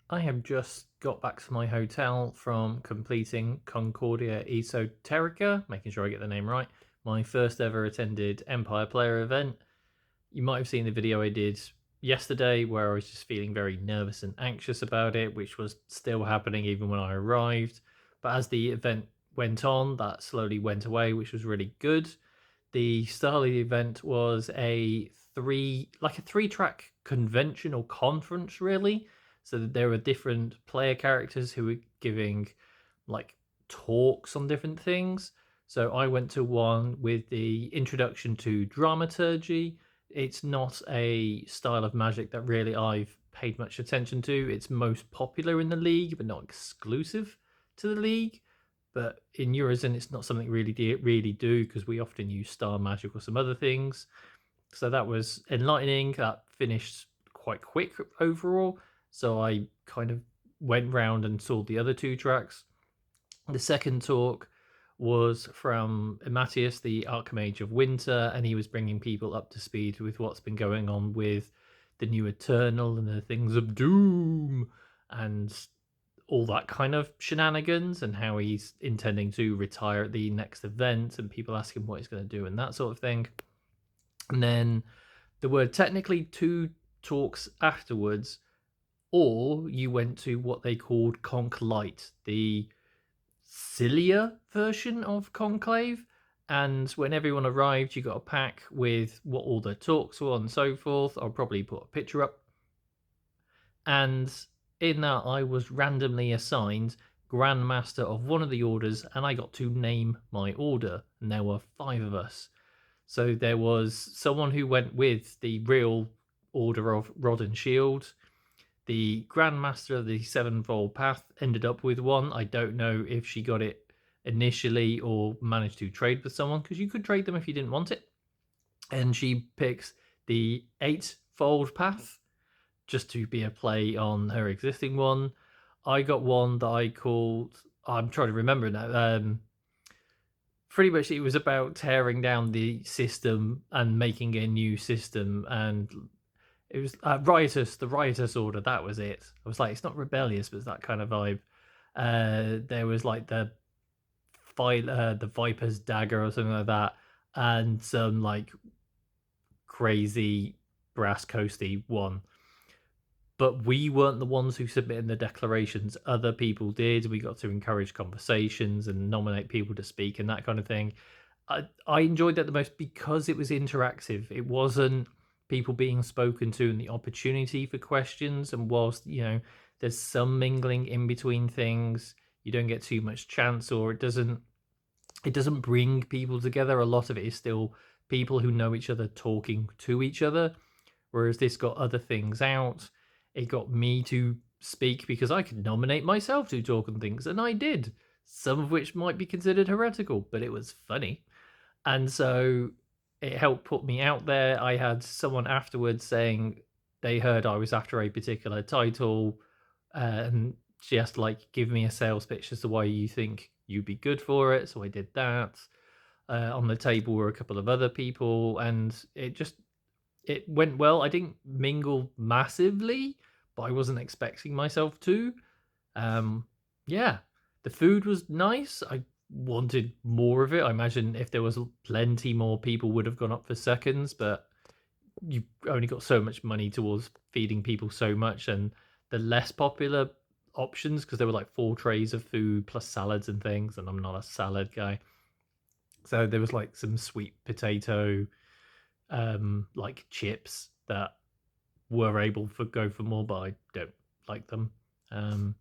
I have just got back to my hotel from completing Concordia Esoterica, making sure I get the name right. My first ever attended Empire Player event. You might have seen the video I did yesterday where I was just feeling very nervous and anxious about it, which was still happening even when I arrived. But as the event went on, that slowly went away, which was really good. The style of the event was like a three-track convention or conference, really. So that there were different player characters who were giving like talks on different things. So I went to one with the introduction to dramaturgy. It's not a style of magic that really I've paid much attention to. It's most popular in the league, but not exclusive to the league. But in Eurozone, it's not something really do because we often use star magic or some other things. So that was enlightening. That finished quite quick overall. So I kind of went round and saw the other two tracks. The second talk was from Matthias, the Archmage of Winter, and he was bringing people up to speed with what's been going on with the new Eternal and the things of Doom and all that kind of shenanigans, and how he's intending to retire at the next event, and people ask him what he's going to do and that sort of thing. And then there were technically two talks afterwards, or you went to what they called Conch Light, the sillier version of Conclave. And when everyone arrived, you got a pack with what all the talks were and so forth. I'll probably put a picture up. And in that, I was randomly assigned Grandmaster of one of the orders, and I got to name my order. And there were 5 of us. So there was someone who went with the real Order of Rod and Shield. The Grandmaster of the Sevenfold Path ended up with one. I don't know if she got it initially or managed to trade with someone, because you could trade them if you didn't want it. And she picks the Eightfold Path just to be a play on her existing one. I got one that I called, I'm trying to remember now. Pretty much it was about tearing down the system and making a new system, and it was the riotous order. That was it. I was like, it's not rebellious, but it's that kind of vibe. There was like the Viper's dagger or something like that, and some like crazy brass coasty one. But we weren't the ones who submitted the declarations. Other people did. We got to encourage conversations and nominate people to speak and that kind of thing. I enjoyed that the most because it was interactive. It wasn't people being spoken to and the opportunity for questions. And whilst, there's some mingling in between things, you don't get too much chance, or it doesn't bring people together. A lot of it is still people who know each other talking to each other. Whereas this got other things out. It got me to speak because I could nominate myself to talk on things, and I did. Some of which might be considered heretical, but it was funny. And so it helped put me out there. I had someone afterwards saying they heard I was after a particular title, and she asked, like, give me a sales pitch as to why you think you'd be good for it. So I did that. On the table were a couple of other people, and it went well. I didn't mingle massively, but I wasn't expecting myself to. Yeah, the food was nice. I wanted more of it. I imagine if there was plenty more, people would have gone up for seconds, but you only got so much money towards feeding people so much, and the less popular options, because there were like 4 trays of food plus salads and things, and I'm not a salad guy. So there was like some sweet potato, like chips that were able to go for more, but I don't like them. So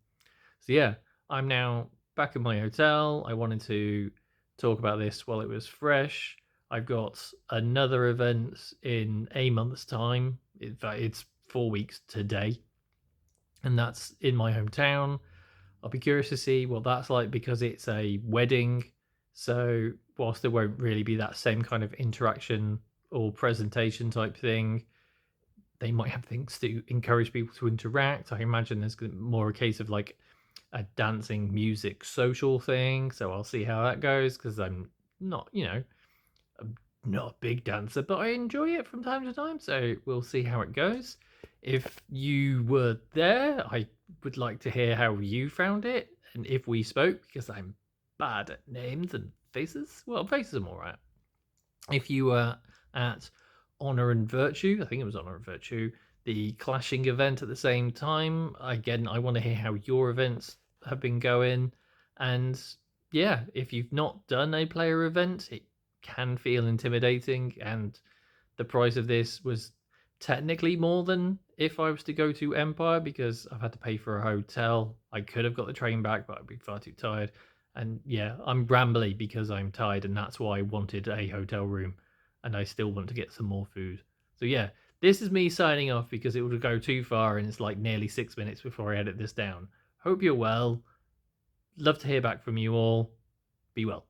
yeah, I'm now back in my hotel. I wanted to talk about this while it was fresh. I've got another event in a month's time. In fact, it's 4 weeks today, and that's in my hometown. I'll be curious to see what that's like because it's a wedding. So whilst there won't really be that same kind of interaction or presentation type thing, they might have things to encourage people to interact. I imagine there's more a case of like a dancing, music, social thing. So I'll see how that goes because I'm not, I'm not a big dancer, but I enjoy it from time to time. So we'll see how it goes. If you were there, I would like to hear how you found it and if we spoke, because I'm bad at names and faces. Well, faces I'm all right. If you were at Honor and Virtue, I think it was Honor and Virtue, the clashing event at the same time. Again, I want to hear how your events have been going. And yeah, if you've not done a player event, it can feel intimidating. And the price of this was technically more than if I was to go to Empire because I've had to pay for a hotel. I could have got the train back, but I'd be far too tired. And yeah, I'm rambly because I'm tired, and that's why I wanted a hotel room, and I still want to get some more food. So yeah, this is me signing off because it would go too far, and it's like nearly 6 minutes before I edit this down. Hope you're well. Love to hear back from you all. Be well.